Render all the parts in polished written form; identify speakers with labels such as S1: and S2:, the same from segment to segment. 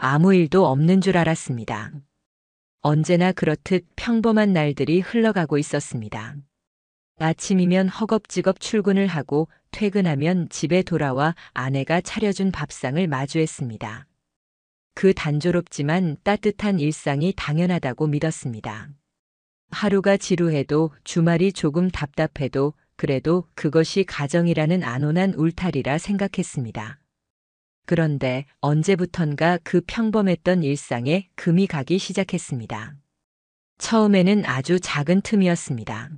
S1: 아무 일도 없는 줄 알았습니다. 언제나 그렇듯 평범한 날들이 흘러가고 있었습니다. 아침이면 허겁지겁 출근을 하고 퇴근하면 집에 돌아와 아내가 차려준 밥상을 마주했습니다. 그 단조롭지만 따뜻한 일상이 당연하다고 믿었습니다. 하루가 지루해도 주말이 조금 답답해도 그래도 그것이 가정이라는 안온한 울타리라 생각했습니다. 그런데 언제부턴가 그 평범했던 일상에 금이 가기 시작했습니다. 처음에는 아주 작은 틈이었습니다.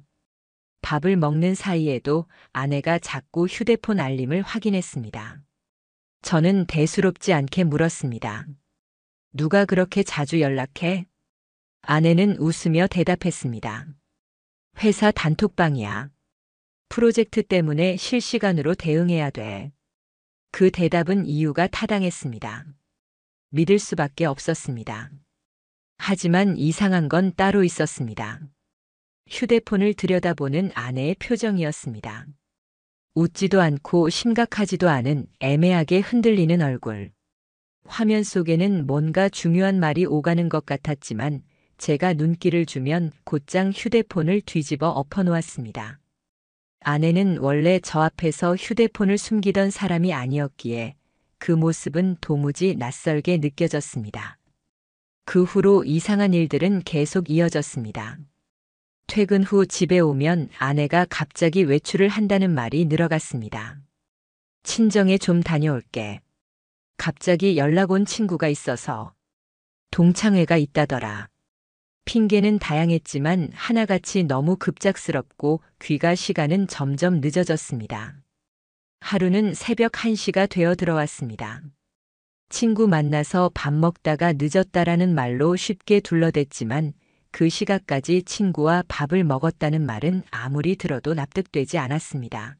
S1: 밥을 먹는 사이에도 아내가 자꾸 휴대폰 알림을 확인했습니다. 저는 대수롭지 않게 물었습니다. 누가 그렇게 자주 연락해? 아내는 웃으며 대답했습니다. 회사 단톡방이야. 프로젝트 때문에 실시간으로 대응해야 돼. 그 대답은 이유가 타당했습니다. 믿을 수밖에 없었습니다. 하지만 이상한 건 따로 있었습니다. 휴대폰을 들여다보는 아내의 표정이었습니다. 웃지도 않고 심각하지도 않은 애매하게 흔들리는 얼굴. 화면 속에는 뭔가 중요한 말이 오가는 것 같았지만 제가 눈길을 주면 곧장 휴대폰을 뒤집어 엎어놓았습니다. 아내는 원래 저 앞에서 휴대폰을 숨기던 사람이 아니었기에 그 모습은 도무지 낯설게 느껴졌습니다. 그 후로 이상한 일들은 계속 이어졌습니다. 퇴근 후 집에 오면 아내가 갑자기 외출을 한다는 말이 늘어갔습니다. 친정에 좀 다녀올게. 갑자기 연락 온 친구가 있어서 동창회가 있다더라. 핑계는 다양했지만 하나같이 너무 급작스럽고 귀가 시간은 점점 늦어졌습니다. 하루는 새벽 1시가 되어 들어왔습니다. 친구 만나서 밥 먹다가 늦었다라는 말로 쉽게 둘러댔지만 그 시각까지 친구와 밥을 먹었다는 말은 아무리 들어도 납득되지 않았습니다.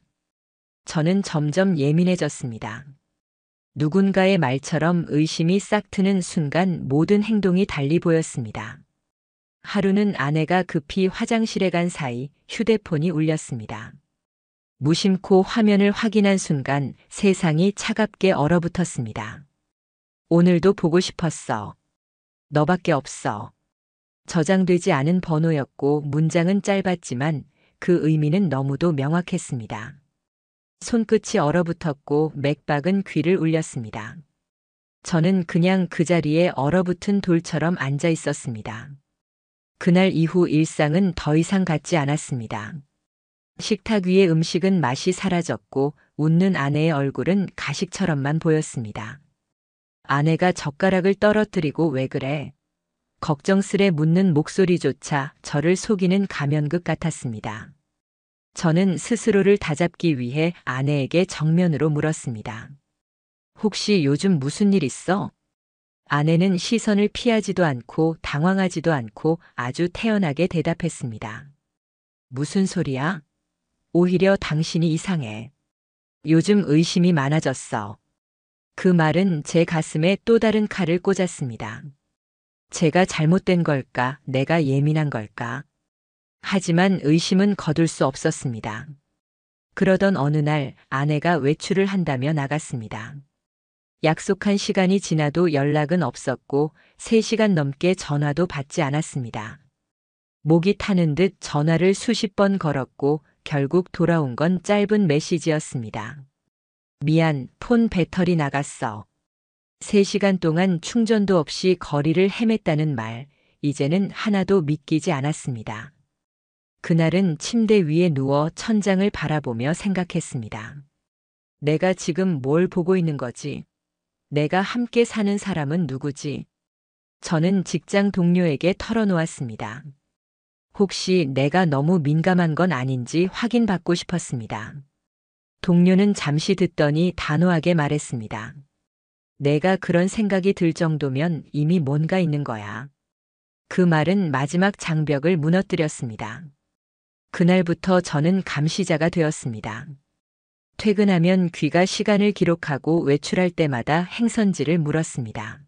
S1: 저는 점점 예민해졌습니다. 누군가의 말처럼 의심이 싹 트는 순간 모든 행동이 달리 보였습니다. 하루는 아내가 급히 화장실에 간 사이 휴대폰이 울렸습니다. 무심코 화면을 확인한 순간 세상이 차갑게 얼어붙었습니다. 오늘도 보고 싶었어. 너밖에 없어. 저장되지 않은 번호였고 문장은 짧았지만 그 의미는 너무도 명확했습니다. 손끝이 얼어붙었고 맥박은 귀를 울렸습니다. 저는 그냥 그 자리에 얼어붙은 돌처럼 앉아 있었습니다. 그날 이후 일상은 더 이상 같지 않았습니다. 식탁 위의 음식은 맛이 사라졌고 웃는 아내의 얼굴은 가식처럼만 보였습니다. 아내가 젓가락을 떨어뜨리고 왜 그래? 걱정스레 묻는 목소리조차 저를 속이는 가면극 같았습니다. 저는 스스로를 다잡기 위해 아내에게 정면으로 물었습니다. 혹시 요즘 무슨 일 있어? 아내는 시선을 피하지도 않고 당황하지도 않고 아주 태연하게 대답했습니다. 무슨 소리야? 오히려 당신이 이상해. 요즘 의심이 많아졌어. 그 말은 제 가슴에 또 다른 칼을 꽂았습니다. 제가 잘못된 걸까? 내가 예민한 걸까? 하지만 의심은 거둘 수 없었습니다. 그러던 어느 날 아내가 외출을 한다며 나갔습니다. 약속한 시간이 지나도 연락은 없었고 3시간 넘게 전화도 받지 않았습니다. 목이 타는 듯 전화를 수십 번 걸었고 결국 돌아온 건 짧은 메시지였습니다. 미안, 폰 배터리 나갔어. 3시간 동안 충전도 없이 거리를 헤맸다는 말, 이제는 하나도 믿기지 않았습니다. 그날은 침대 위에 누워 천장을 바라보며 생각했습니다. 내가 지금 뭘 보고 있는 거지? 내가 함께 사는 사람은 누구지? 저는 직장 동료에게 털어놓았습니다. 혹시 내가 너무 민감한 건 아닌지 확인받고 싶었습니다. 동료는 잠시 듣더니 단호하게 말했습니다. 내가 그런 생각이 들 정도면 이미 뭔가 있는 거야. 그 말은 마지막 장벽을 무너뜨렸습니다. 그날부터 저는 감시자가 되었습니다. 퇴근하면 귀가 시간을 기록하고 외출할 때마다 행선지를 물었습니다.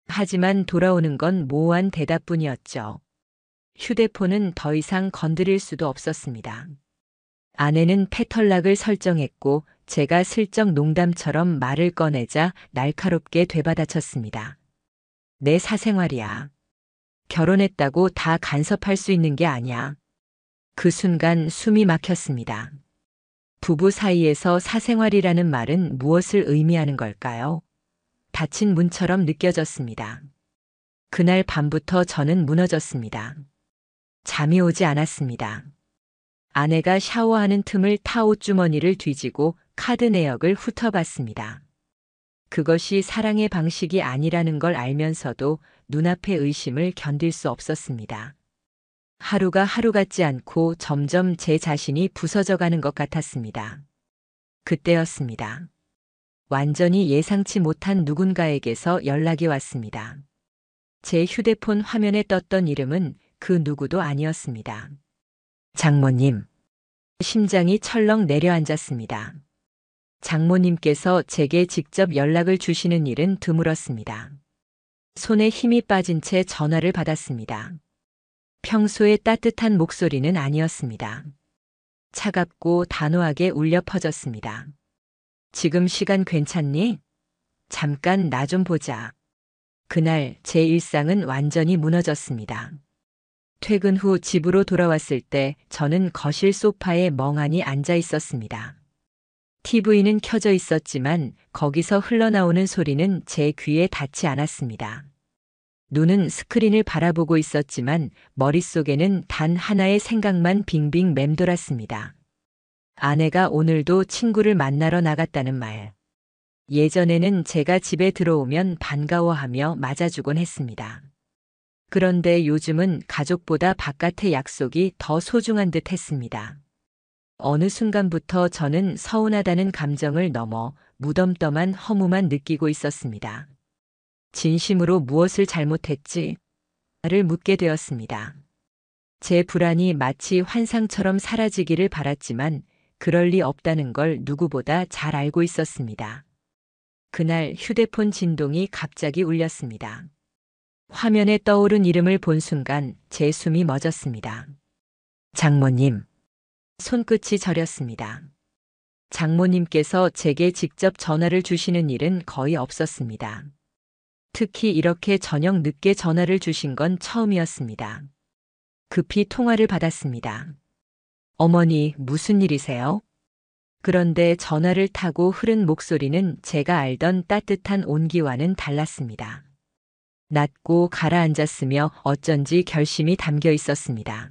S1: 하지만 돌아오는 건 모호한 대답뿐이었죠. 휴대폰은 더 이상 건드릴 수도 없었습니다. 아내는 패턴락을 설정했고 제가 슬쩍 농담처럼 말을 꺼내자 날카롭게 되받아쳤습니다. 내 사생활이야. 결혼했다고 다 간섭할 수 있는 게 아니야. 그 순간 숨이 막혔습니다. 부부 사이에서 사생활이라는 말은 무엇을 의미하는 걸까요? 닫힌 문처럼 느껴졌습니다. 그날 밤부터 저는 무너졌습니다. 잠이 오지 않았습니다. 아내가 샤워하는 틈을 타 옷주머니를 뒤지고 카드 내역을 훑어봤습니다. 그것이 사랑의 방식이 아니라는 걸 알면서도 눈앞의 의심을 견딜 수 없었습니다. 하루가 하루 같지 않고 점점 제 자신이 부서져 가는 것 같았습니다. 그때였습니다. 완전히 예상치 못한 누군가에게서 연락이 왔습니다. 제 휴대폰 화면에 떴던 이름은 그 누구도 아니었습니다. 장모님. 심장이 철렁 내려앉았습니다. 장모님께서 제게 직접 연락을 주시는 일은 드물었습니다. 손에 힘이 빠진 채 전화를 받았습니다. 평소의 따뜻한 목소리는 아니었습니다. 차갑고 단호하게 울려 퍼졌습니다. 지금 시간 괜찮니? 잠깐 나 좀 보자. 그날 제 일상은 완전히 무너졌습니다. 퇴근 후 집으로 돌아왔을 때 저는 거실 소파에 멍하니 앉아 있었습니다. TV는 켜져 있었지만 거기서 흘러나오는 소리는 제 귀에 닿지 않았습니다. 눈은 스크린을 바라보고 있었지만 머릿속에는 단 하나의 생각만 빙빙 맴돌았습니다. 아내가 오늘도 친구를 만나러 나갔다는 말. 예전에는 제가 집에 들어오면 반가워하며 맞아주곤 했습니다. 그런데 요즘은 가족보다 바깥의 약속이 더 소중한 듯 했습니다. 어느 순간부터 저는 서운하다는 감정을 넘어 무덤덤한 허무만 느끼고 있었습니다. 진심으로 무엇을 잘못했지? 를 묻게 되었습니다. 제 불안이 마치 환상처럼 사라지기를 바랐지만 그럴 리 없다는 걸 누구보다 잘 알고 있었습니다. 그날 휴대폰 진동이 갑자기 울렸습니다. 화면에 떠오른 이름을 본 순간 제 숨이 멎었습니다. 장모님. 손끝이 저렸습니다. 장모님께서 제게 직접 전화를 주시는 일은 거의 없었습니다. 특히 이렇게 저녁 늦게 전화를 주신 건 처음이었습니다. 급히 통화를 받았습니다. 어머니, 무슨 일이세요? 그런데 전화를 타고 흐른 목소리는 제가 알던 따뜻한 온기와는 달랐습니다. 낮고 가라앉았으며 어쩐지 결심이 담겨 있었습니다.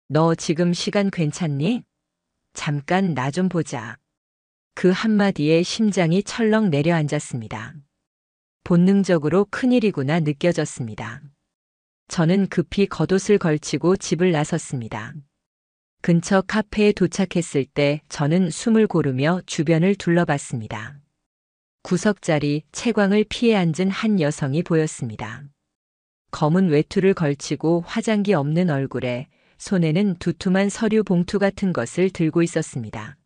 S1: 너 지금 시간 괜찮니? 잠깐 나 좀 보자. 그 한마디에 심장이 철렁 내려앉았습니다. 본능적으로 큰일이구나 느껴졌습니다. 저는 급히 겉옷을 걸치고 집을 나섰습니다. 근처 카페에 도착했을 때 저는 숨을 고르며 주변을 둘러봤습니다. 구석자리 채광을 피해 앉은 한 여성이 보였습니다. 검은 외투를 걸치고 화장기 없는 얼굴에 손에는 두툼한 서류 봉투 같은 것을 들고 있었습니다.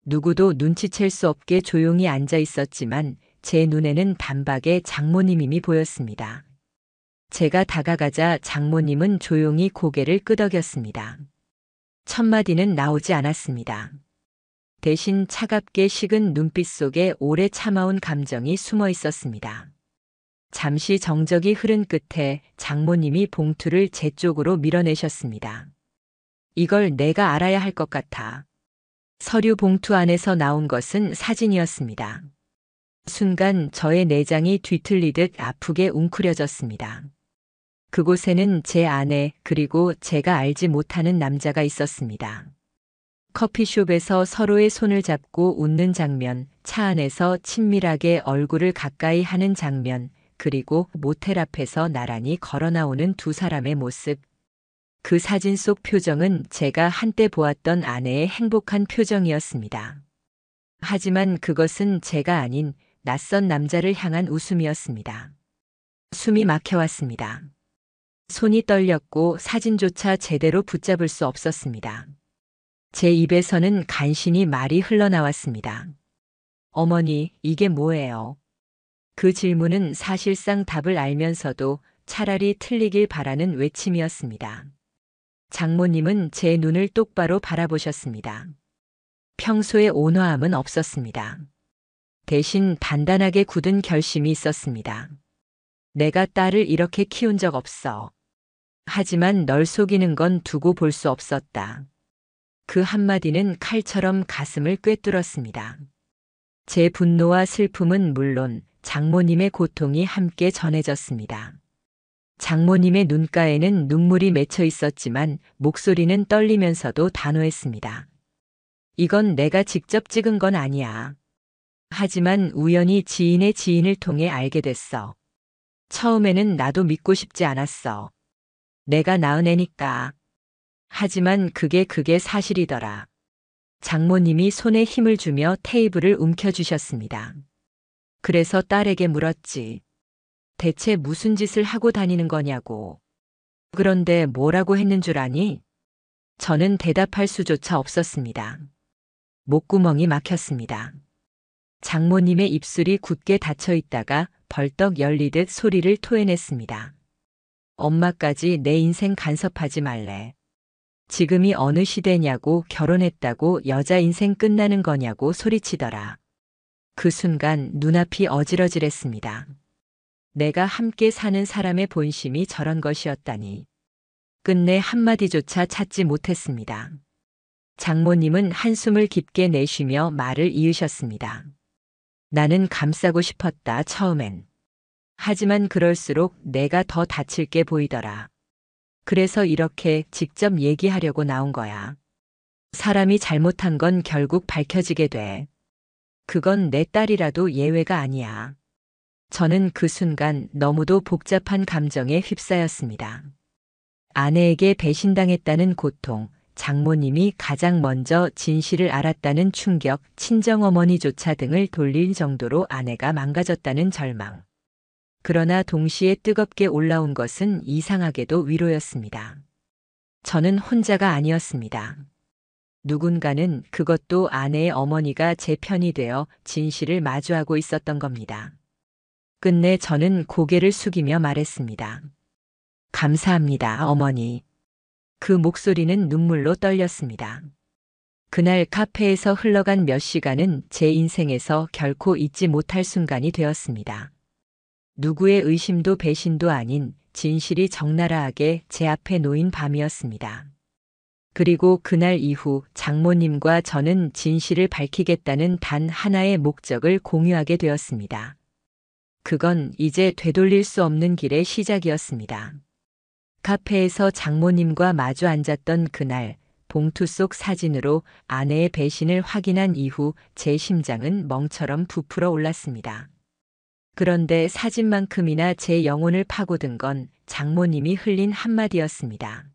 S1: 누구도 눈치챌 수 없게 조용히 앉아 있었지만 제 눈에는 단박에 장모님임이 보였습니다. 제가 다가가자 장모님은 조용히 고개를 끄덕였습니다. 첫마디는 나오지 않았습니다. 대신 차갑게 식은 눈빛 속에 오래 참아온 감정이 숨어 있었습니다. 잠시 정적이 흐른 끝에 장모님이 봉투를 제 쪽으로 밀어내셨습니다. 이걸 내가 알아야 할 것 같아. 서류 봉투 안에서 나온 것은 사진이었습니다. 순간 저의 내장이 뒤틀리듯 아프게 웅크려졌습니다. 그곳에는 제 아내 그리고 제가 알지 못하는 남자가 있었습니다. 커피숍에서 서로의 손을 잡고 웃는 장면, 차 안에서 친밀하게 얼굴을 가까이 하는 장면, 그리고 모텔 앞에서 나란히 걸어 나오는 두 사람의 모습. 그 사진 속 표정은 제가 한때 보았던 아내의 행복한 표정이었습니다. 하지만 그것은 제가 아닌 낯선 남자를 향한 웃음이었습니다. 숨이 막혀왔습니다. 손이 떨렸고 사진조차 제대로 붙잡을 수 없었습니다. 제 입에서는 간신히 말이 흘러나왔습니다. 어머니, 이게 뭐예요? 그 질문은 사실상 답을 알면서도 차라리 틀리길 바라는 외침이었습니다. 장모님은 제 눈을 똑바로 바라보셨습니다. 평소의 온화함은 없었습니다. 대신 단단하게 굳은 결심이 있었습니다. 내가 딸을 이렇게 키운 적 없어. 하지만 널 속이는 건 두고 볼 수 없었다. 그 한마디는 칼처럼 가슴을 꿰뚫었습니다. 제 분노와 슬픔은 물론 장모님의 고통이 함께 전해졌습니다. 장모님의 눈가에는 눈물이 맺혀 있었지만 목소리는 떨리면서도 단호했습니다. 이건 내가 직접 찍은 건 아니야. 하지만 우연히 지인의 지인을 통해 알게 됐어. 처음에는 나도 믿고 싶지 않았어. 내가 낳은 애니까. 하지만 그게 사실이더라. 장모님이 손에 힘을 주며 테이블을 움켜쥐셨습니다. 그래서 딸에게 물었지. 대체 무슨 짓을 하고 다니는 거냐고. 그런데 뭐라고 했는 줄 아니? 저는 대답할 수조차 없었습니다. 목구멍이 막혔습니다. 장모님의 입술이 굳게 닫혀 있다가 벌떡 열리듯 소리를 토해냈습니다. 엄마까지 내 인생 간섭하지 말래. 지금이 어느 시대냐고, 결혼했다고 여자 인생 끝나는 거냐고 소리치더라. 그 순간 눈앞이 어지러질했습니다. 내가 함께 사는 사람의 본심이 저런 것이었다니. 끝내 한마디조차 찾지 못했습니다. 장모님은 한숨을 깊게 내쉬며 말을 이으셨습니다. 나는 감싸고 싶었다, 처음엔. 하지만 그럴수록 내가 더 다칠 게 보이더라. 그래서 이렇게 직접 얘기하려고 나온 거야. 사람이 잘못한 건 결국 밝혀지게 돼. 그건 내 딸이라도 예외가 아니야. 저는 그 순간 너무도 복잡한 감정에 휩싸였습니다. 아내에게 배신당했다는 고통, 장모님이 가장 먼저 진실을 알았다는 충격, 친정어머니조차 등을 돌릴 정도로 아내가 망가졌다는 절망. 그러나 동시에 뜨겁게 올라온 것은 이상하게도 위로였습니다. 저는 혼자가 아니었습니다. 누군가는, 그것도 아내의 어머니가 제 편이 되어 진실을 마주하고 있었던 겁니다. 끝내 저는 고개를 숙이며 말했습니다. 감사합니다, 어머니. 그 목소리는 눈물로 떨렸습니다. 그날 카페에서 흘러간 몇 시간은 제 인생에서 결코 잊지 못할 순간이 되었습니다. 누구의 의심도 배신도 아닌 진실이 적나라하게 제 앞에 놓인 밤이었습니다. 그리고 그날 이후 장모님과 저는 진실을 밝히겠다는 단 하나의 목적을 공유하게 되었습니다. 그건 이제 되돌릴 수 없는 길의 시작이었습니다. 카페에서 장모님과 마주 앉았던 그날, 봉투 속 사진으로 아내의 배신을 확인한 이후 제 심장은 멍처럼 부풀어 올랐습니다. 그런데 사진만큼이나 제 영혼을 파고든 건 장모님이 흘린 한마디였습니다.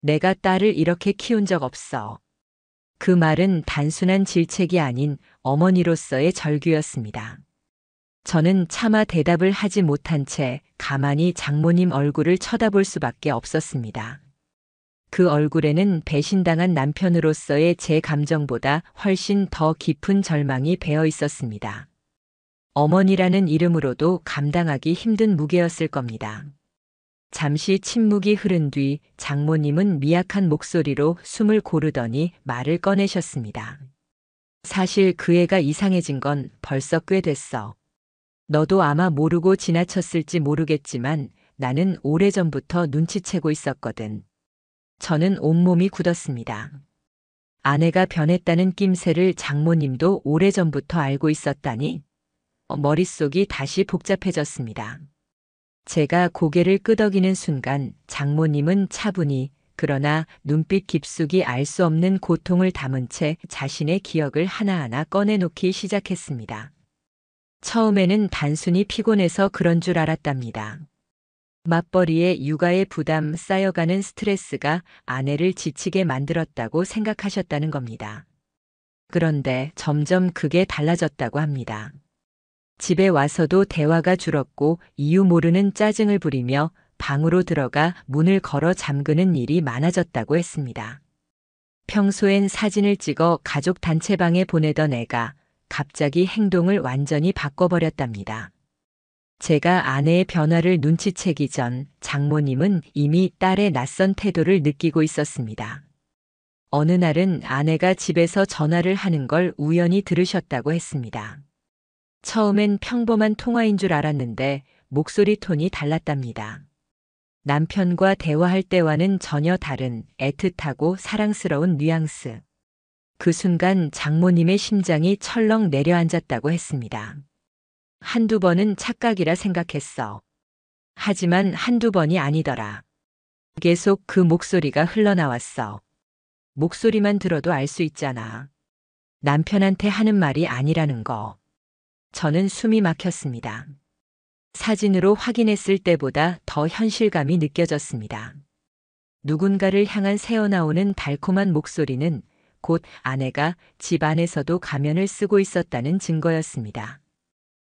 S1: 내가 딸을 이렇게 키운 적 없어. 그 말은 단순한 질책이 아닌 어머니로서의 절규였습니다. 저는 차마 대답을 하지 못한 채 가만히 장모님 얼굴을 쳐다볼 수밖에 없었습니다. 그 얼굴에는 배신당한 남편으로서의 제 감정보다 훨씬 더 깊은 절망이 배어 있었습니다. 어머니라는 이름으로도 감당하기 힘든 무게였을 겁니다. 잠시 침묵이 흐른 뒤 장모님은 미약한 목소리로 숨을 고르더니 말을 꺼내셨습니다. 사실 그 애가 이상해진 건 벌써 꽤 됐어. 너도 아마 모르고 지나쳤을지 모르겠지만 나는 오래전부터 눈치채고 있었거든. 저는 온몸이 굳었습니다. 아내가 변했다는 낌새를 장모님도 오래전부터 알고 있었다니? 머릿속이 다시 복잡해졌습니다. 제가 고개를 끄덕이는 순간 장모님은 차분히, 그러나 눈빛 깊숙이 알 수 없는 고통을 담은 채 자신의 기억을 하나하나 꺼내놓기 시작했습니다. 처음에는 단순히 피곤해서 그런 줄 알았답니다. 맞벌이에 육아의 부담, 쌓여가는 스트레스가 아내를 지치게 만들었다고 생각하셨다는 겁니다. 그런데 점점 그게 달라졌다고 합니다. 집에 와서도 대화가 줄었고 이유 모르는 짜증을 부리며 방으로 들어가 문을 걸어 잠그는 일이 많아졌다고 했습니다. 평소엔 사진을 찍어 가족 단체방에 보내던 애가 갑자기 행동을 완전히 바꿔버렸답니다. 제가 아내의 변화를 눈치채기 전 장모님은 이미 딸의 낯선 태도를 느끼고 있었습니다. 어느 날은 아내가 집에서 전화를 하는 걸 우연히 들으셨다고 했습니다. 처음엔 평범한 통화인 줄 알았는데 목소리 톤이 달랐답니다. 남편과 대화할 때와는 전혀 다른 애틋하고 사랑스러운 뉘앙스. 그 순간 장모님의 심장이 철렁 내려앉았다고 했습니다. 한두 번은 착각이라 생각했어. 하지만 한두 번이 아니더라. 계속 그 목소리가 흘러나왔어. 목소리만 들어도 알 수 있잖아. 남편한테 하는 말이 아니라는 거. 저는 숨이 막혔습니다. 사진으로 확인했을 때보다 더 현실감이 느껴졌습니다. 누군가를 향한 새어나오는 달콤한 목소리는 곧 아내가 집 안에서도 가면을 쓰고 있었다는 증거였습니다.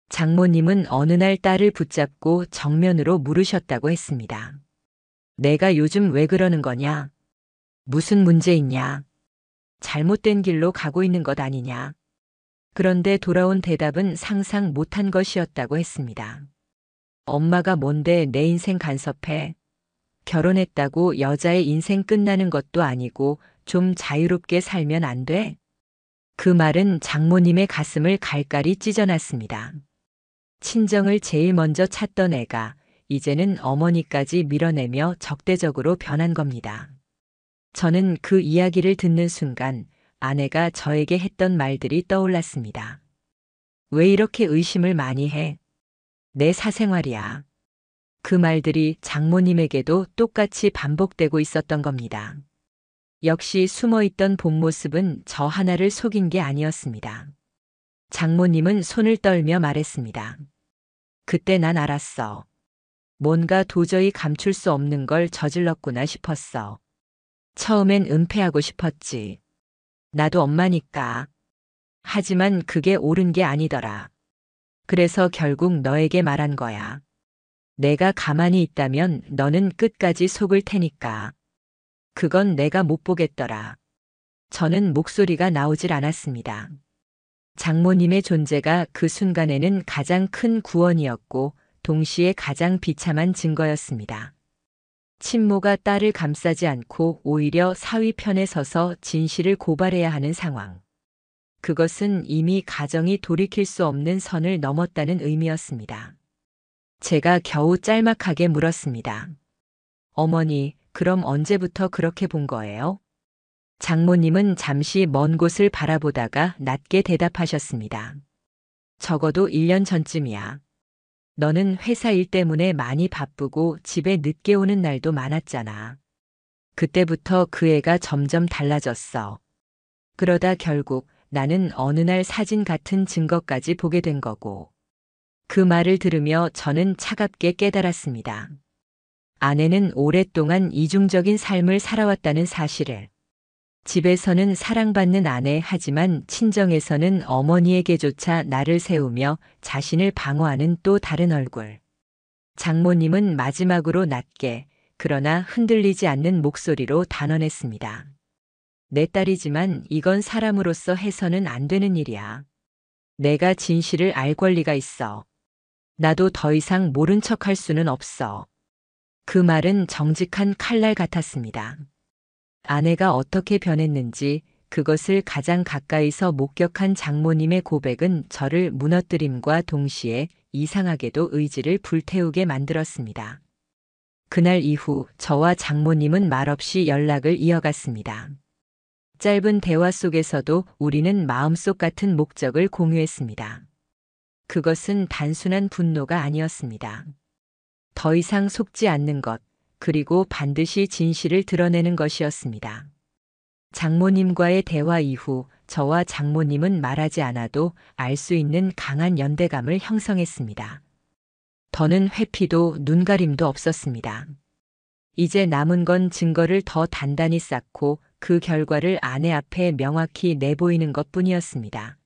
S1: 장모님은 어느 날 딸을 붙잡고 정면으로 물으셨다고 했습니다. 내가 요즘 왜 그러는 거냐? 무슨 문제 있냐? 잘못된 길로 가고 있는 것 아니냐? 그런데 돌아온 대답은 상상 못한 것이었다고 했습니다. 엄마가 뭔데 내 인생 간섭해? 결혼했다고 여자의 인생 끝나는 것도 아니고 좀 자유롭게 살면 안 돼? 그 말은 장모님의 가슴을 갈갈이 찢어놨습니다. 친정을 제일 먼저 찾던 애가 이제는 어머니까지 밀어내며 적대적으로 변한 겁니다. 저는 그 이야기를 듣는 순간 아내가 저에게 했던 말들이 떠올랐습니다. 왜 이렇게 의심을 많이 해? 내 사생활이야. 그 말들이 장모님에게도 똑같이 반복되고 있었던 겁니다. 역시 숨어있던 본 모습은 저 하나를 속인 게 아니었습니다. 장모님은 손을 떨며 말했습니다. 그때 난 알았어. 뭔가 도저히 감출 수 없는 걸 저질렀구나 싶었어. 처음엔 은폐하고 싶었지. 나도 엄마니까. 하지만 그게 옳은 게 아니더라. 그래서 결국 너에게 말한 거야. 내가 가만히 있다면 너는 끝까지 속을 테니까. 그건 내가 못 보겠더라. 저는 목소리가 나오질 않았습니다. 장모님의 존재가 그 순간에는 가장 큰 구원이었고 동시에 가장 비참한 증거였습니다. 친모가 딸을 감싸지 않고 오히려 사위 편에 서서 진실을 고발해야 하는 상황. 그것은 이미 가정이 돌이킬 수 없는 선을 넘었다는 의미였습니다. 제가 겨우 짤막하게 물었습니다. 어머니, 그럼 언제부터 그렇게 본 거예요? 장모님은 잠시 먼 곳을 바라보다가 낮게 대답하셨습니다. 적어도 1년 전쯤이야. 너는 회사 일 때문에 많이 바쁘고 집에 늦게 오는 날도 많았잖아. 그때부터 그 애가 점점 달라졌어. 그러다 결국 나는 어느 날 사진 같은 증거까지 보게 된 거고. 그 말을 들으며 저는 차갑게 깨달았습니다. 아내는 오랫동안 이중적인 삶을 살아왔다는 사실을. 집에서는 사랑받는 아내 하지만 친정에서는 어머니에게조차 나를 세우며 자신을 방어하는 또 다른 얼굴. 장모님은 마지막으로 낮게 그러나 흔들리지 않는 목소리로 단언했습니다. 내 딸이지만 이건 사람으로서 해서는 안 되는 일이야. 내가 진실을 알 권리가 있어. 나도 더 이상 모른 척할 수는 없어. 그 말은 정직한 칼날 같았습니다. 아내가 어떻게 변했는지 그것을 가장 가까이서 목격한 장모님의 고백은 저를 무너뜨림과 동시에 이상하게도 의지를 불태우게 만들었습니다. 그날 이후 저와 장모님은 말없이 연락을 이어갔습니다. 짧은 대화 속에서도 우리는 마음속 같은 목적을 공유했습니다. 그것은 단순한 분노가 아니었습니다. 더 이상 속지 않는 것, 그리고 반드시 진실을 드러내는 것이었습니다. 장모님과의 대화 이후 저와 장모님은 말하지 않아도 알 수 있는 강한 연대감을 형성했습니다. 더는 회피도 눈가림도 없었습니다. 이제 남은 건 증거를 더 단단히 쌓고 그 결과를 아내 앞에 명확히 내보이는 것뿐이었습니다.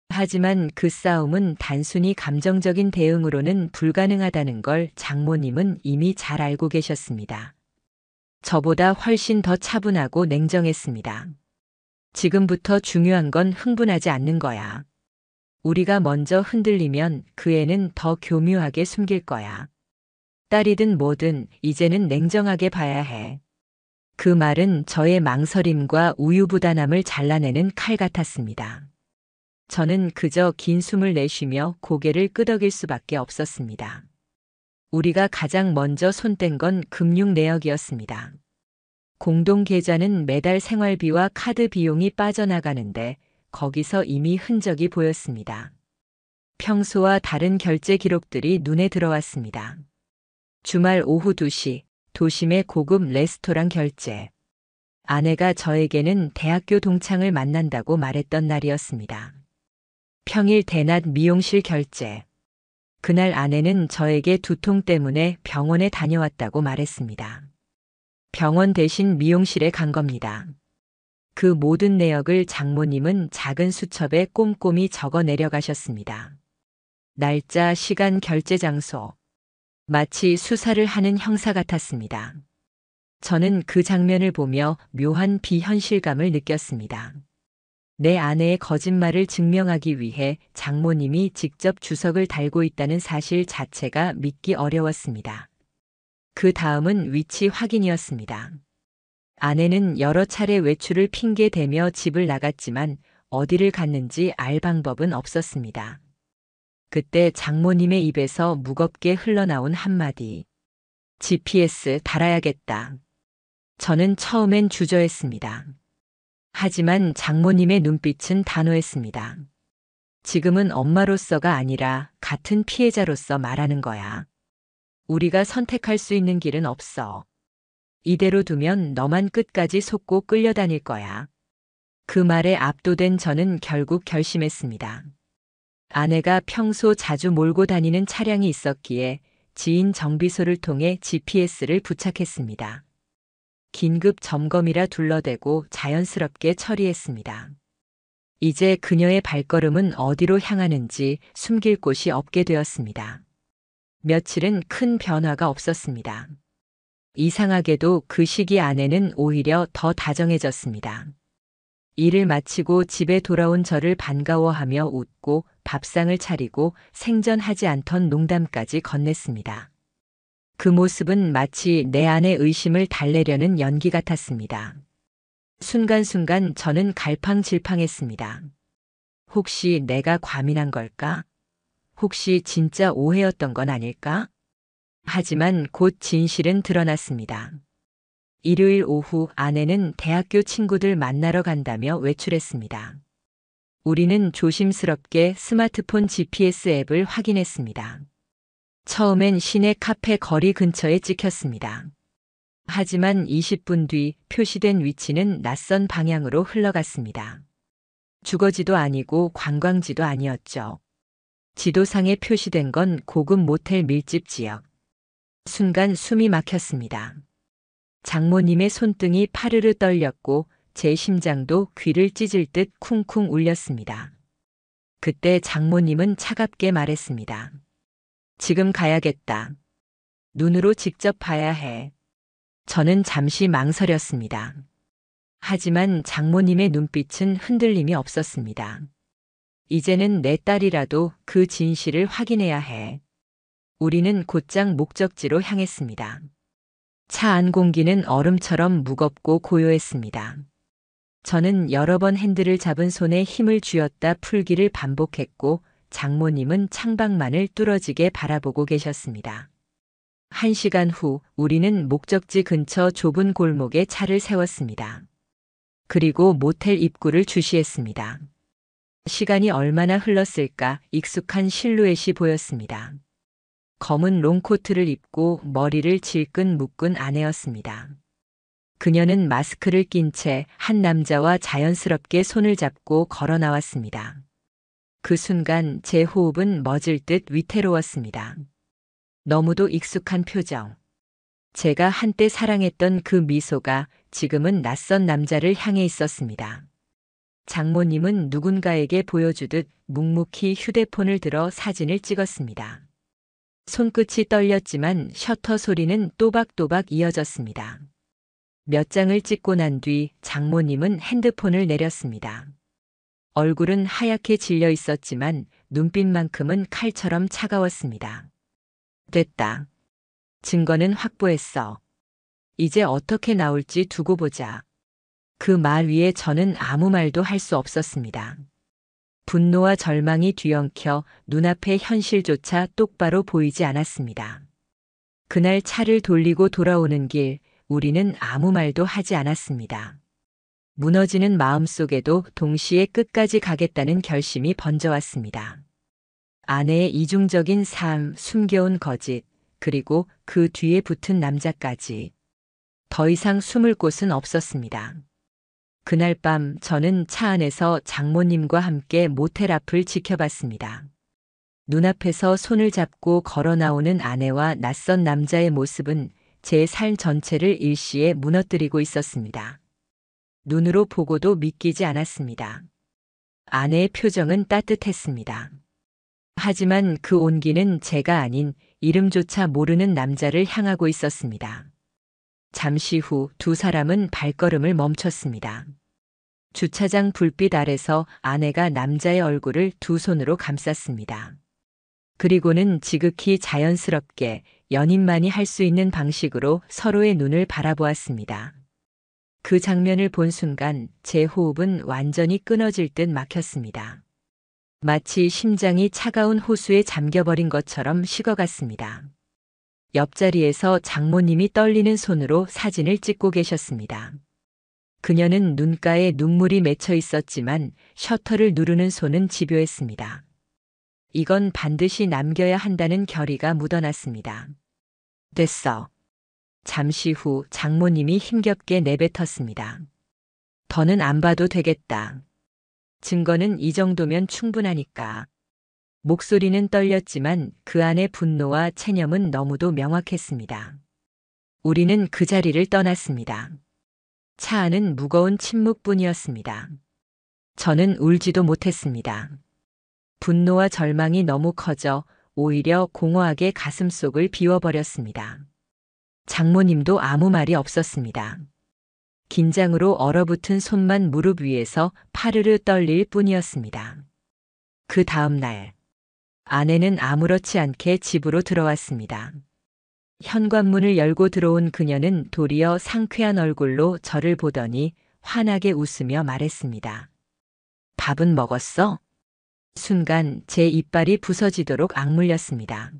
S1: 하지만 그 싸움은 단순히 감정적인 대응으로는 불가능하다는 걸 장모님은 이미 잘 알고 계셨습니다. 저보다 훨씬 더 차분하고 냉정했습니다. 지금부터 중요한 건 흥분하지 않는 거야. 우리가 먼저 흔들리면 그 애는 더 교묘하게 숨길 거야. 딸이든 뭐든 이제는 냉정하게 봐야 해. 그 말은 저의 망설임과 우유부단함을 잘라내는 칼 같았습니다. 저는 그저 긴 숨을 내쉬며 고개를 끄덕일 수밖에 없었습니다. 우리가 가장 먼저 손댄 건 금융 내역이었습니다. 공동 계좌는 매달 생활비와 카드 비용이 빠져나가는데 거기서 이미 흔적이 보였습니다. 평소와 다른 결제 기록들이 눈에 들어왔습니다. 주말 오후 2시, 도심의 고급 레스토랑 결제. 아내가 저에게는 대학교 동창을 만난다고 말했던 날이었습니다. 평일 대낮 미용실 결제. 그날 아내는 저에게 두통 때문에 병원에 다녀왔다고 말했습니다. 병원 대신 미용실에 간 겁니다. 그 모든 내역을 장모님은 작은 수첩에 꼼꼼히 적어 내려가셨습니다. 날짜, 시간, 결제 장소. 마치 수사를 하는 형사 같았습니다. 저는 그 장면을 보며 묘한 비현실감을 느꼈습니다. 내 아내의 거짓말을 증명하기 위해 장모님이 직접 주석을 달고 있다는 사실 자체가 믿기 어려웠습니다. 그 다음은 위치 확인이었습니다. 아내는 여러 차례 외출을 핑계대며 집을 나갔지만 어디를 갔는지 알 방법은 없었습니다. 그때 장모님의 입에서 무겁게 흘러나온 한마디. GPS 달아야겠다. 저는 처음엔 주저했습니다. 하지만 장모님의 눈빛은 단호했습니다. 지금은 엄마로서가 아니라 같은 피해자로서 말하는 거야. 우리가 선택할 수 있는 길은 없어. 이대로 두면 너만 끝까지 속고 끌려다닐 거야. 그 말에 압도된 저는 결국 결심했습니다. 아내가 평소 자주 몰고 다니는 차량이 있었기에 지인 정비소를 통해 GPS를 부착했습니다. 긴급 점검이라 둘러대고 자연스럽게 처리했습니다. 이제 그녀의 발걸음은 어디로 향하는지 숨길 곳이 없게 되었습니다. 며칠은 큰 변화가 없었습니다. 이상하게도 그 시기 아내는 오히려 더 다정해졌습니다. 일을 마치고 집에 돌아온 저를 반가워하며 웃고 밥상을 차리고 생전하지 않던 농담까지 건넸습니다. 그 모습은 마치 내 안의 의심을 달래려는 연기 같았습니다. 순간순간 저는 갈팡질팡했습니다. 혹시 내가 과민한 걸까? 혹시 진짜 오해였던 건 아닐까? 하지만 곧 진실은 드러났습니다. 일요일 오후 아내는 대학교 친구들 만나러 간다며 외출했습니다. 우리는 조심스럽게 스마트폰 GPS 앱을 확인했습니다. 처음엔 시내 카페 거리 근처에 찍혔습니다. 하지만 20분 뒤 표시된 위치는 낯선 방향으로 흘러갔습니다. 주거지도 아니고 관광지도 아니었죠. 지도상에 표시된 건 고급 모텔 밀집 지역. 순간 숨이 막혔습니다. 장모님의 손등이 파르르 떨렸고 제 심장도 귀를 찢을 듯 쿵쿵 울렸습니다. 그때 장모님은 차갑게 말했습니다. 지금 가야겠다. 눈으로 직접 봐야 해. 저는 잠시 망설였습니다. 하지만 장모님의 눈빛은 흔들림이 없었습니다. 이제는 내 딸이라도 그 진실을 확인해야 해. 우리는 곧장 목적지로 향했습니다. 차 안 공기는 얼음처럼 무겁고 고요했습니다. 저는 여러 번 핸들을 잡은 손에 힘을 쥐었다 풀기를 반복했고 장모님은 창밖만을 뚫어지게 바라보고 계셨습니다. 1시간 후 우리는 목적지 근처 좁은 골목에 차를 세웠습니다. 그리고 모텔 입구를 주시했습니다. 시간이 얼마나 흘렀을까 익숙한 실루엣이 보였습니다. 검은 롱코트를 입고 머리를 질끈 묶은 아내였습니다. 그녀는 마스크를 낀 채 한 남자와 자연스럽게 손을 잡고 걸어 나왔습니다. 그 순간 제 호흡은 멎을 듯 위태로웠습니다. 너무도 익숙한 표정. 제가 한때 사랑했던 그 미소가 지금은 낯선 남자를 향해 있었습니다. 장모님은 누군가에게 보여주듯 묵묵히 휴대폰을 들어 사진을 찍었습니다. 손끝이 떨렸지만 셔터 소리는 또박또박 이어졌습니다. 몇 장을 찍고 난 뒤 장모님은 핸드폰을 내렸습니다. 얼굴은 하얗게 질려 있었지만 눈빛만큼은 칼처럼 차가웠습니다. 됐다. 증거는 확보했어. 이제 어떻게 나올지 두고 보자. 그 말 위에 저는 아무 말도 할 수 없었습니다. 분노와 절망이 뒤엉켜 눈앞의 현실조차 똑바로 보이지 않았습니다. 그날 차를 돌리고 돌아오는 길, 우리는 아무 말도 하지 않았습니다. 무너지는 마음속에도 동시에 끝까지 가겠다는 결심이 번져왔습니다. 아내의 이중적인 삶, 숨겨온 거짓, 그리고 그 뒤에 붙은 남자까지. 더 이상 숨을 곳은 없었습니다. 그날 밤 저는 차 안에서 장모님과 함께 모텔 앞을 지켜봤습니다. 눈앞에서 손을 잡고 걸어 나오는 아내와 낯선 남자의 모습은 제 삶 전체를 일시에 무너뜨리고 있었습니다. 눈으로 보고도 믿기지 않았습니다. 아내의 표정은 따뜻했습니다. 하지만 그 온기는 제가 아닌 이름조차 모르는 남자를 향하고 있었습니다. 잠시 후 두 사람은 발걸음을 멈췄습니다. 주차장 불빛 아래서 아내가 남자의 얼굴을 두 손으로 감쌌습니다. 그리고는 지극히 자연스럽게 연인만이 할 수 있는 방식으로 서로의 눈을 바라보았습니다. 그 장면을 본 순간 제 호흡은 완전히 끊어질 듯 막혔습니다. 마치 심장이 차가운 호수에 잠겨버린 것처럼 식어갔습니다. 옆자리에서 장모님이 떨리는 손으로 사진을 찍고 계셨습니다. 그녀는 눈가에 눈물이 맺혀 있었지만 셔터를 누르는 손은 집요했습니다. 이건 반드시 남겨야 한다는 결의가 묻어났습니다. 됐어. 잠시 후 장모님이 힘겹게 내뱉었습니다. 더는 안 봐도 되겠다. 증거는 이 정도면 충분하니까. 목소리는 떨렸지만 그 안의 분노와 체념은 너무도 명확했습니다. 우리는 그 자리를 떠났습니다. 차 안은 무거운 침묵뿐이었습니다. 저는 울지도 못했습니다. 분노와 절망이 너무 커져 오히려 공허하게 가슴속을 비워버렸습니다. 장모님도 아무 말이 없었습니다. 긴장으로 얼어붙은 손만 무릎 위에서 파르르 떨릴 뿐이었습니다. 그 다음 날, 아내는 아무렇지 않게 집으로 들어왔습니다. 현관문을 열고 들어온 그녀는 도리어 상쾌한 얼굴로 저를 보더니 환하게 웃으며 말했습니다. 밥은 먹었어? 순간 제 이빨이 부서지도록 악물렸습니다.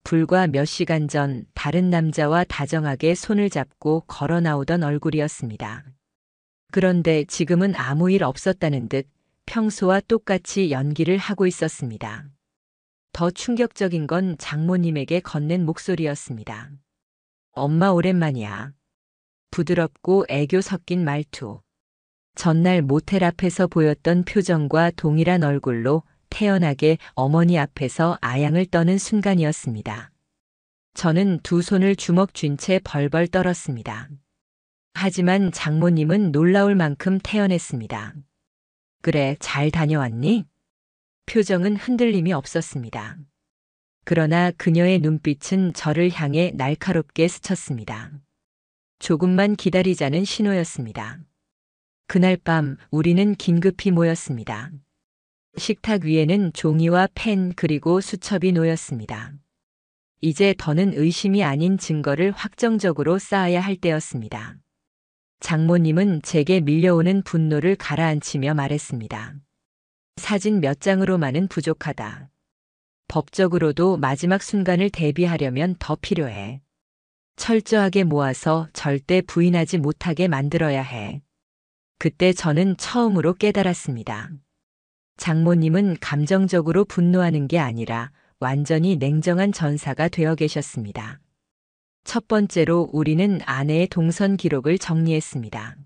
S1: 불과 몇 시간 전 다른 남자와 다정하게 손을 잡고 걸어 나오던 얼굴이었습니다. 그런데 지금은 아무 일 없었다는 듯 평소와 똑같이 연기를 하고 있었습니다. 더 충격적인 건 장모님에게 건넨 목소리였습니다. 엄마 오랜만이야. 부드럽고 애교 섞인 말투. 전날 모텔 앞에서 보였던 표정과 동일한 얼굴로 태연하게 어머니 앞에서 아양을 떠는 순간이었습니다. 저는 두 손을 주먹 쥔 채 벌벌 떨었습니다. 하지만 장모님은 놀라울 만큼 태연했습니다. 그래, 잘 다녀왔니? 표정은 흔들림이 없었습니다. 그러나 그녀의 눈빛은 저를 향해 날카롭게 스쳤습니다. 조금만 기다리자는 신호였습니다. 그날 밤 우리는 긴급히 모였습니다. 식탁 위에는 종이와 펜 그리고 수첩이 놓였습니다. 이제 더는 의심이 아닌 증거를 확정적으로 쌓아야 할 때였습니다. 장모님은 제게 밀려오는 분노를 가라앉히며 말했습니다. 사진 몇 장으로만은 부족하다. 법적으로도 마지막 순간을 대비하려면 더 필요해. 철저하게 모아서 절대 부인하지 못하게 만들어야 해. 그때 저는 처음으로 깨달았습니다. 장모님은 감정적으로 분노하는 게 아니라 완전히 냉정한 전사가 되어 계셨습니다. 첫 번째로 우리는 아내의 동선 기록을 정리했습니다.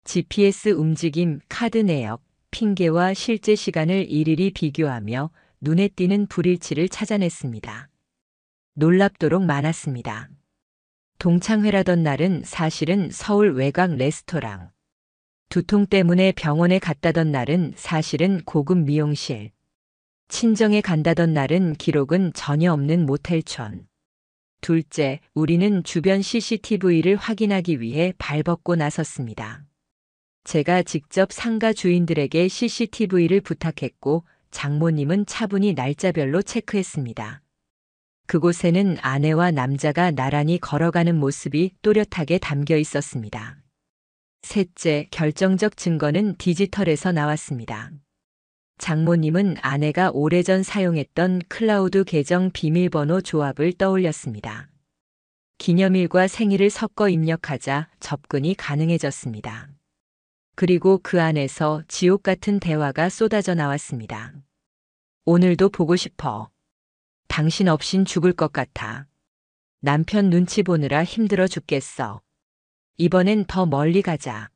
S1: GPS 움직임, 카드 내역, 핑계와 실제 시간을 일일이 비교하며 눈에 띄는 불일치를 찾아냈습니다. 놀랍도록 많았습니다. 동창회라던 날은 사실은 서울 외곽 레스토랑. 두통 때문에 병원에 갔다던 날은 사실은 고급 미용실. 친정에 간다던 날은 기록은 전혀 없는 모텔촌. 둘째, 우리는 주변 CCTV를 확인하기 위해 발벗고 나섰습니다. 제가 직접 상가 주인들에게 CCTV를 부탁했고 장모님은 차분히 날짜별로 체크했습니다. 그곳에는 아내와 남자가 나란히 걸어가는 모습이 또렷하게 담겨 있었습니다. 셋째, 결정적 증거는 디지털에서 나왔습니다. 장모님은 아내가 오래전 사용했던 클라우드 계정 비밀번호 조합을 떠올렸습니다. 기념일과 생일을 섞어 입력하자 접근이 가능해졌습니다. 그리고 그 안에서 지옥 같은 대화가 쏟아져 나왔습니다. 오늘도 보고 싶어. 당신 없인 죽을 것 같아. 남편 눈치 보느라 힘들어 죽겠어. 이번엔 더 멀리 가자.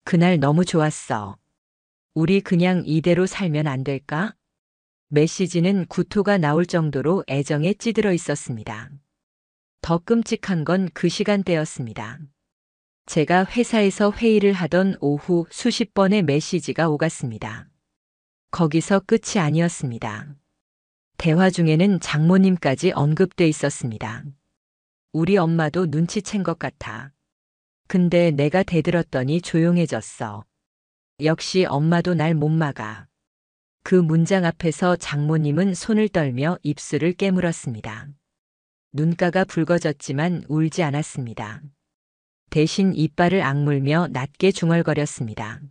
S1: 그날 너무 좋았어. 우리 그냥 이대로 살면 안 될까? 메시지는 구토가 나올 정도로 애정에 찌들어 있었습니다. 더 끔찍한 건 그 시간대였습니다. 제가 회사에서 회의를 하던 오후 수십 번의 메시지가 오갔습니다. 거기서 끝이 아니었습니다. 대화 중에는 장모님까지 언급돼 있었습니다. 우리 엄마도 눈치챈 것 같아. 근데 내가 대들었더니 조용해졌어. 역시 엄마도 날 못 막아. 그 문장 앞에서 장모님은 손을 떨며 입술을 깨물었습니다. 눈가가 붉어졌지만 울지 않았습니다. 대신 이빨을 악물며 낮게 중얼거렸습니다.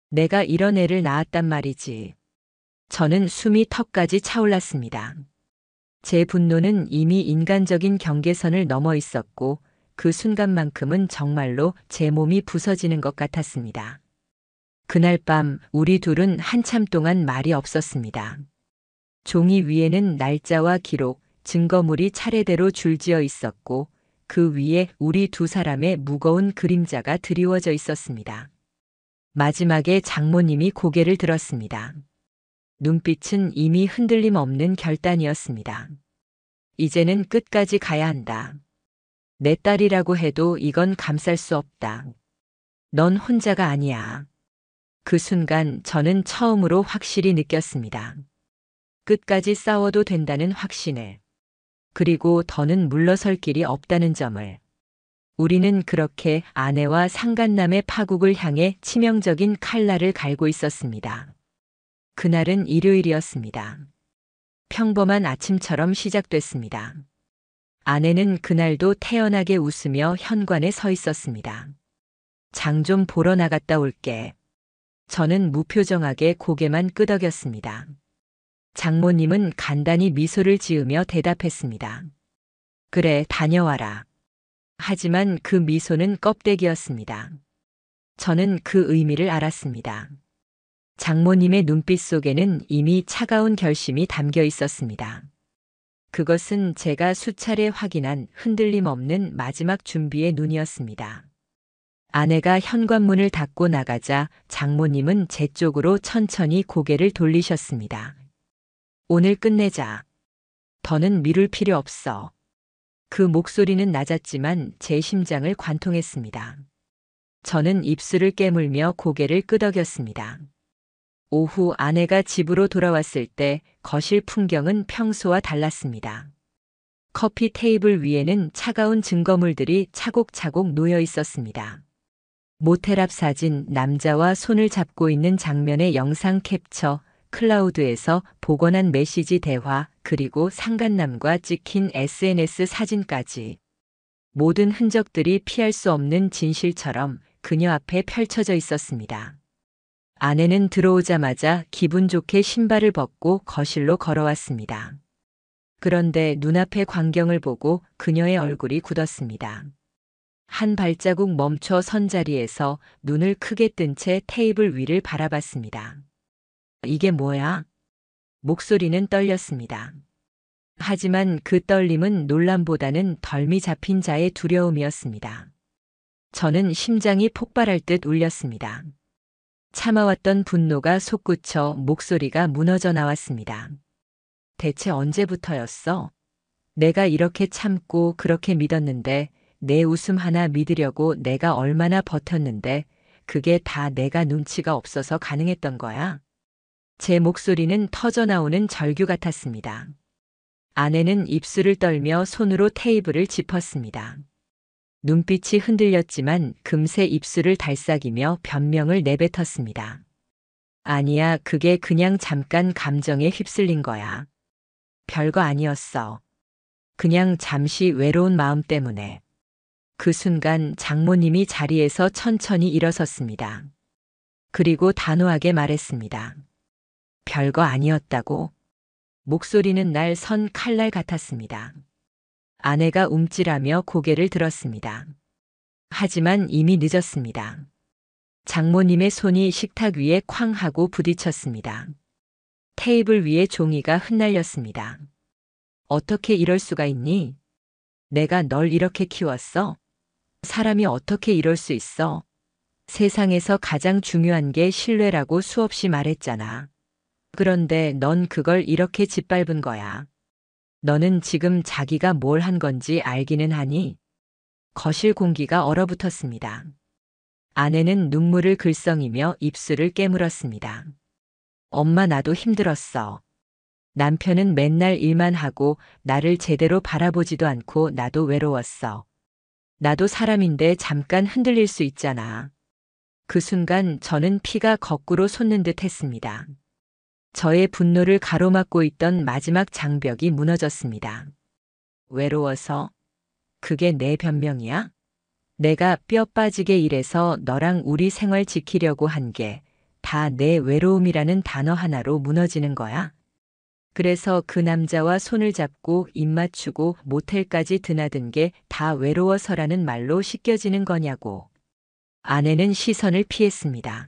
S1: 내가 이런 애를 낳았단 말이지. 저는 숨이 턱까지 차올랐습니다. 제 분노는 이미 인간적인 경계선을 넘어 있었고 그 순간만큼은 정말로 제 몸이 부서지는 것 같았습니다. 그날 밤 우리 둘은 한참 동안 말이 없었습니다. 종이 위에는 날짜와 기록, 증거물이 차례대로 줄지어 있었고 그 위에 우리 두 사람의 무거운 그림자가 드리워져 있었습니다. 마지막에 장모님이 고개를 들었습니다. 눈빛은 이미 흔들림 없는 결단이었습니다. 이제는 끝까지 가야 한다. 내 딸이라고 해도 이건 감쌀 수 없다. 넌 혼자가 아니야. 그 순간 저는 처음으로 확실히 느꼈습니다. 끝까지 싸워도 된다는 확신을. 그리고 더는 물러설 길이 없다는 점을. 우리는 그렇게 아내와 상간남의 파국을 향해 치명적인 칼날을 갈고 있었습니다. 그날은 일요일이었습니다. 평범한 아침처럼 시작됐습니다. 아내는 그날도 태연하게 웃으며 현관에 서 있었습니다. 장 좀 보러 나갔다 올게. 저는 무표정하게 고개만 끄덕였습니다. 장모님은 간단히 미소를 지으며 대답했습니다. 그래, 다녀와라. 하지만 그 미소는 껍데기였습니다. 저는 그 의미를 알았습니다. 장모님의 눈빛 속에는 이미 차가운 결심이 담겨 있었습니다. 그것은 제가 수차례 확인한 흔들림 없는 마지막 준비의 눈이었습니다. 아내가 현관문을 닫고 나가자 장모님은 제 쪽으로 천천히 고개를 돌리셨습니다. 오늘 끝내자. 더는 미룰 필요 없어. 그 목소리는 낮았지만 제 심장을 관통했습니다. 저는 입술을 깨물며 고개를 끄덕였습니다. 오후 아내가 집으로 돌아왔을 때 거실 풍경은 평소와 달랐습니다. 커피 테이블 위에는 차가운 증거물들이 차곡차곡 놓여 있었습니다. 모텔 앞 사진, 남자와 손을 잡고 있는 장면의 영상 캡처, 클라우드에서 복원한 메시지 대화, 그리고 상간남과 찍힌 SNS 사진까지. 모든 흔적들이 피할 수 없는 진실처럼 그녀 앞에 펼쳐져 있었습니다. 아내는 들어오자마자 기분 좋게 신발을 벗고 거실로 걸어왔습니다. 그런데 눈앞의 광경을 보고 그녀의 얼굴이 굳었습니다. 한 발자국 멈춰 선 자리에서 눈을 크게 뜬 채 테이블 위를 바라봤습니다. 이게 뭐야? 목소리는 떨렸습니다. 하지만 그 떨림은 놀람보다는 덜미 잡힌 자의 두려움이었습니다. 저는 심장이 폭발할 듯 울렸습니다. 참아왔던 분노가 솟구쳐 목소리가 무너져 나왔습니다. 대체 언제부터였어? 내가 이렇게 참고 그렇게 믿었는데, 내 웃음 하나 믿으려고 내가 얼마나 버텼는데, 그게 다 내가 눈치가 없어서 가능했던 거야? 제 목소리는 터져나오는 절규 같았습니다. 아내는 입술을 떨며 손으로 테이블을 짚었습니다. 눈빛이 흔들렸지만 금세 입술을 달싹이며 변명을 내뱉었습니다. 아니야, 그게 그냥 잠깐 감정에 휩쓸린 거야. 별거 아니었어. 그냥 잠시 외로운 마음 때문에. 그 순간 장모님이 자리에서 천천히 일어섰습니다. 그리고 단호하게 말했습니다. 별거 아니었다고. 목소리는 날 선 칼날 같았습니다. 아내가 움찔하며 고개를 들었습니다. 하지만 이미 늦었습니다. 장모님의 손이 식탁 위에 쾅 하고 부딪혔습니다. 테이블 위에 종이가 흩날렸습니다. 어떻게 이럴 수가 있니? 내가 널 이렇게 키웠어? 사람이 어떻게 이럴 수 있어? 세상에서 가장 중요한 게 신뢰라고 수없이 말했잖아. 그런데 넌 그걸 이렇게 짓밟은 거야. 너는 지금 자기가 뭘 한 건지 알기는 하니? 거실 공기가 얼어붙었습니다. 아내는 눈물을 글썽이며 입술을 깨물었습니다. 엄마, 나도 힘들었어. 남편은 맨날 일만 하고 나를 제대로 바라보지도 않고 나도 외로웠어. 나도 사람인데 잠깐 흔들릴 수 있잖아. 그 순간 저는 피가 거꾸로 솟는 듯 했습니다. 저의 분노를 가로막고 있던 마지막 장벽이 무너졌습니다. 외로워서? 그게 내 변명이야? 내가 뼈 빠지게 일해서 너랑 우리 생활 지키려고 한 게 다 내 외로움이라는 단어 하나로 무너지는 거야? 그래서 그 남자와 손을 잡고 입 맞추고 모텔까지 드나든 게 다 외로워서라는 말로 씻겨지는 거냐고. 아내는 시선을 피했습니다.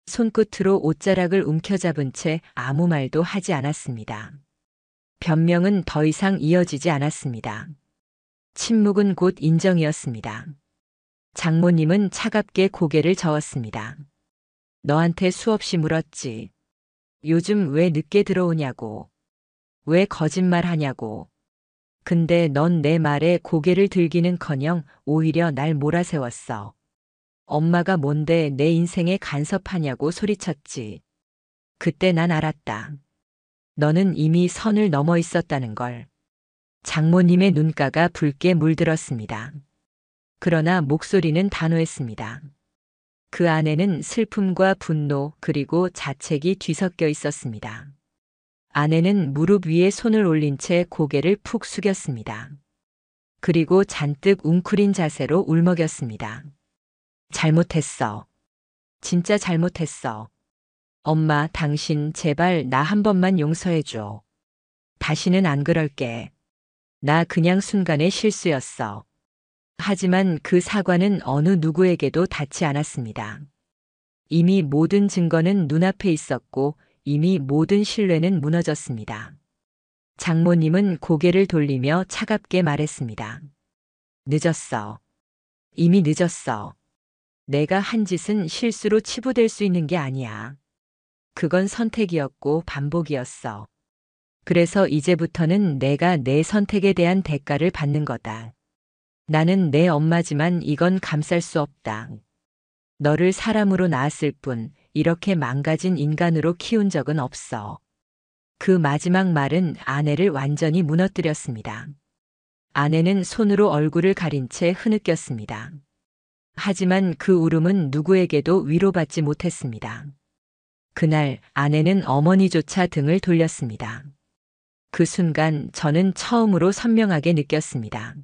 S1: 손끝으로 옷자락을 움켜잡은 채 아무 말도 하지 않았습니다. 변명은 더 이상 이어지지 않았습니다. 침묵은 곧 인정이었습니다. 장모님은 차갑게 고개를 저었습니다. 너한테 수없이 물었지. 요즘 왜 늦게 들어오냐고. 왜 거짓말하냐고. 근데 넌 내 말에 고개를 들기는커녕 오히려 날 몰아세웠어. 엄마가 뭔데 내 인생에 간섭하냐고 소리쳤지. 그때 난 알았다. 너는 이미 선을 넘어 있었다는 걸. 장모님의 눈가가 붉게 물들었습니다. 그러나 목소리는 단호했습니다. 그 안에는 슬픔과 분노 그리고 자책이 뒤섞여 있었습니다. 아내는 무릎 위에 손을 올린 채 고개를 푹 숙였습니다. 그리고 잔뜩 웅크린 자세로 울먹였습니다. 잘못했어. 진짜 잘못했어. 엄마, 당신 제발 나 한 번만 용서해줘. 다시는 안 그럴게. 나 그냥 순간의 실수였어. 하지만 그 사과는 어느 누구에게도 닿지 않았습니다. 이미 모든 증거는 눈앞에 있었고 이미 모든 신뢰는 무너졌습니다. 장모님은 고개를 돌리며 차갑게 말했습니다. 늦었어. 이미 늦었어. 내가 한 짓은 실수로 치부될 수 있는 게 아니야. 그건 선택이었고 반복이었어. 그래서 이제부터는 내가 내 선택에 대한 대가를 받는 거다. 나는 내 엄마지만 이건 감쌀 수 없다. 너를 사람으로 낳았을 뿐 이렇게 망가진 인간으로 키운 적은 없어. 그 마지막 말은 아내를 완전히 무너뜨렸습니다. 아내는 손으로 얼굴을 가린 채 흐느꼈습니다. 하지만 그 울음은 누구에게도 위로받지 못했습니다. 그날 아내는 어머니조차 등을 돌렸습니다. 그 순간 저는 처음으로 선명하게 느꼈습니다.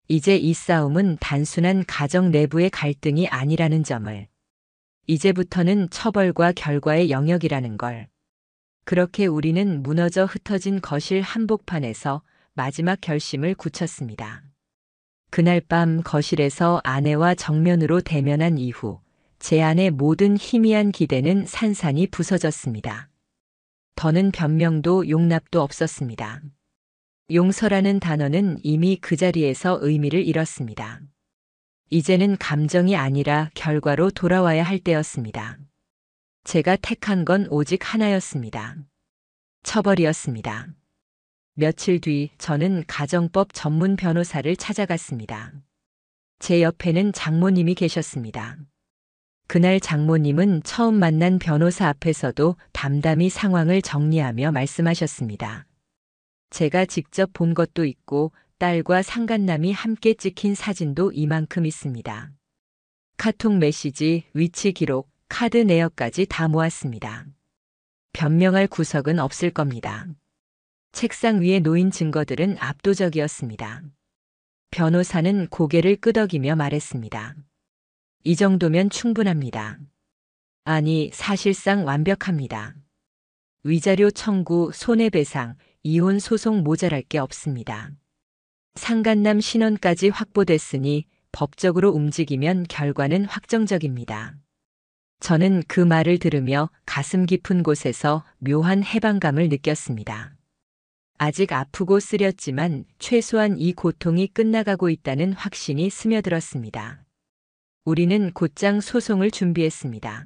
S1: 이제 이 싸움은 단순한 가정 내부의 갈등이 아니라는 점을. 이제부터는 처벌과 결과의 영역이라는 걸. 그렇게 우리는 무너져 흩어진 거실 한복판에서 마지막 결심을 굳혔습니다. 그날 밤 거실에서 아내와 정면으로 대면한 이후 제 안의 모든 희미한 기대는 산산이 부서졌습니다. 더는 변명도 용납도 없었습니다. 용서라는 단어는 이미 그 자리에서 의미를 잃었습니다. 이제는 감정이 아니라 결과로 돌아와야 할 때였습니다. 제가 택한 건 오직 하나였습니다. 처벌이었습니다. 며칠 뒤 저는 가정법 전문 변호사를 찾아갔습니다. 제 옆에는 장모님이 계셨습니다. 그날 장모님은 처음 만난 변호사 앞에서도 담담히 상황을 정리하며 말씀하셨습니다. 제가 직접 본 것도 있고 딸과 상간남이 함께 찍힌 사진도 이만큼 있습니다. 카톡 메시지, 위치 기록, 카드 내역까지 다 모았습니다. 변명할 구석은 없을 겁니다. 책상 위에 놓인 증거들은 압도적이었습니다. 변호사는 고개를 끄덕이며 말했습니다. 이 정도면 충분합니다. 아니, 사실상 완벽합니다. 위자료 청구, 손해배상, 이혼 소송 모자랄 게 없습니다. 상간남 신원까지 확보됐으니 법적으로 움직이면 결과는 확정적입니다. 저는 그 말을 들으며 가슴 깊은 곳에서 묘한 해방감을 느꼈습니다. 아직 아프고 쓰렸지만 최소한 이 고통이 끝나가고 있다는 확신이 스며들었습니다. 우리는 곧장 소송을 준비했습니다.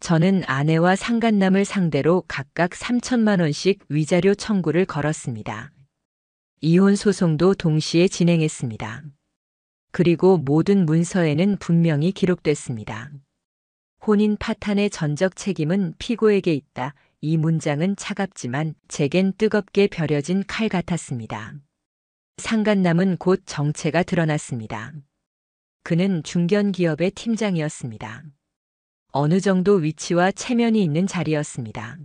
S1: 저는 아내와 상간남을 상대로 각각 3천만 원씩 위자료 청구를 걸었습니다. 이혼 소송도 동시에 진행했습니다. 그리고 모든 문서에는 분명히 기록됐습니다. 혼인 파탄의 전적 책임은 피고에게 있다. 이 문장은 차갑지만 제겐 뜨겁게 벼려진 칼 같았습니다. 상간남은 곧 정체가 드러났습니다. 그는 중견기업의 팀장이었습니다. 어느 정도 위치와 체면이 있는 자리였습니다.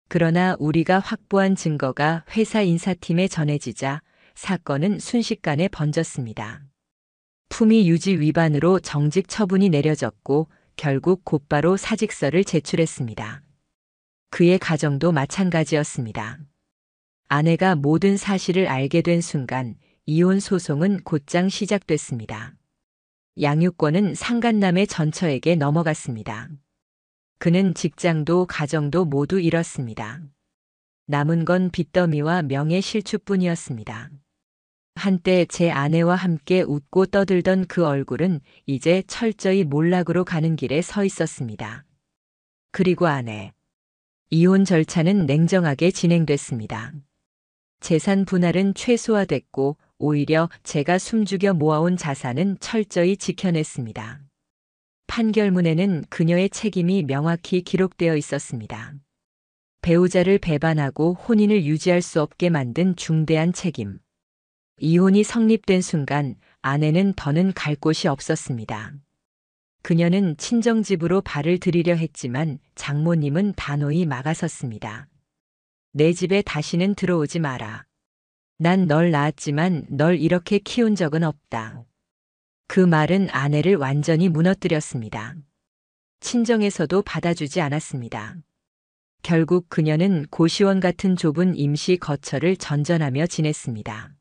S1: 그러나 우리가 확보한 증거가 회사 인사팀에 전해지자 사건은 순식간에 번졌습니다. 품위 유지 위반으로 정직 처분이 내려졌고 결국 곧바로 사직서를 제출했습니다. 그의 가정도 마찬가지였습니다. 아내가 모든 사실을 알게 된 순간 이혼 소송은 곧장 시작됐습니다. 양육권은 상간남의 전처에게 넘어갔습니다. 그는 직장도 가정도 모두 잃었습니다. 남은 건 빚더미와 명예 실추뿐이었습니다. 한때 제 아내와 함께 웃고 떠들던 그 얼굴은 이제 철저히 몰락으로 가는 길에 서 있었습니다. 그리고 아내. 이혼 절차는 냉정하게 진행됐습니다. 재산 분할은 최소화됐고 오히려 제가 숨죽여 모아온 자산은 철저히 지켜냈습니다. 판결문에는 그녀의 책임이 명확히 기록되어 있었습니다. 배우자를 배반하고 혼인을 유지할 수 없게 만든 중대한 책임. 이혼이 성립된 순간 아내는 더는 갈 곳이 없었습니다. 그녀는 친정집으로 발을 들이려 했지만 장모님은 단호히 막아섰습니다. 내 집에 다시는 들어오지 마라. 난 널 낳았지만 널 이렇게 키운 적은 없다. 그 말은 아내를 완전히 무너뜨렸습니다. 친정에서도 받아주지 않았습니다. 결국 그녀는 고시원 같은 좁은 임시 거처를 전전하며 지냈습니다.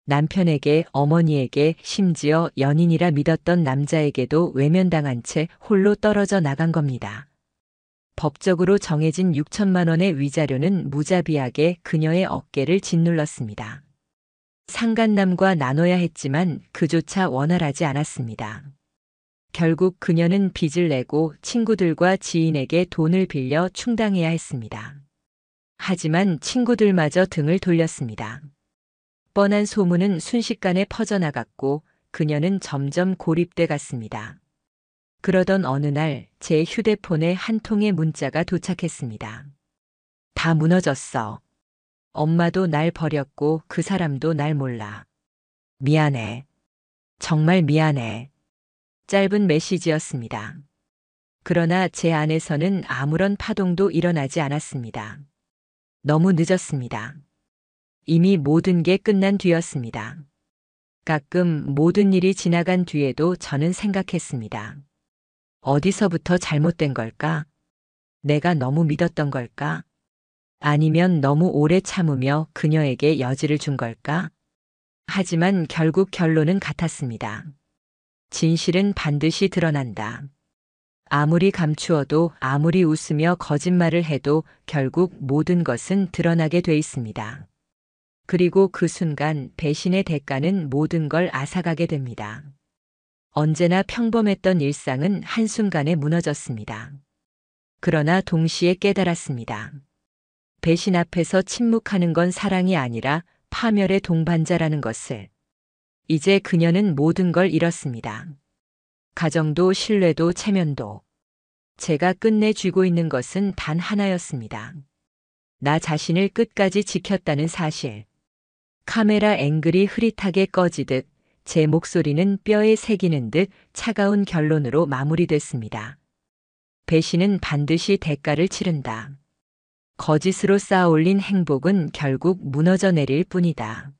S1: 남편에게, 어머니에게, 심지어 연인이라 믿었던 남자에게도 외면당한 채 홀로 떨어져 나간 겁니다. 법적으로 정해진 6천만 원의 위자료는 무자비하게 그녀의 어깨를 짓눌렀습니다. 상간남과 나눠야 했지만 그조차 원활하지 않았습니다. 결국 그녀는 빚을 내고 친구들과 지인에게 돈을 빌려 충당해야 했습니다. 하지만 친구들마저 등을 돌렸습니다. 뻔한 소문은 순식간에 퍼져나갔고 그녀는 점점 고립돼 갔습니다. 그러던 어느 날 제 휴대폰에 한 통의 문자가 도착했습니다. 다 무너졌어. 엄마도 날 버렸고 그 사람도 날 몰라. 미안해. 정말 미안해. 짧은 메시지였습니다. 그러나 제 안에서는 아무런 파동도 일어나지 않았습니다. 너무 늦었습니다. 이미 모든 게 끝난 뒤였습니다. 가끔 모든 일이 지나간 뒤에도 저는 생각했습니다. 어디서부터 잘못된 걸까? 내가 너무 믿었던 걸까? 아니면 너무 오래 참으며 그녀에게 여지를 준 걸까? 하지만 결국 결론은 같았습니다. 진실은 반드시 드러난다. 아무리 감추어도 아무리 웃으며 거짓말을 해도 결국 모든 것은 드러나게 돼 있습니다. 그리고 그 순간 배신의 대가는 모든 걸 앗아가게 됩니다. 언제나 평범했던 일상은 한순간에 무너졌습니다. 그러나 동시에 깨달았습니다. 배신 앞에서 침묵하는 건 사랑이 아니라 파멸의 동반자라는 것을. 이제 그녀는 모든 걸 잃었습니다. 가정도 신뢰도 체면도. 제가 끝내 쥐고 있는 것은 단 하나였습니다. 나 자신을 끝까지 지켰다는 사실. 카메라 앵글이 흐릿하게 꺼지듯 제 목소리는 뼈에 새기는 듯 차가운 결론으로 마무리됐습니다. 배신은 반드시 대가를 치른다. 거짓으로 쌓아올린 행복은 결국 무너져 내릴 뿐이다.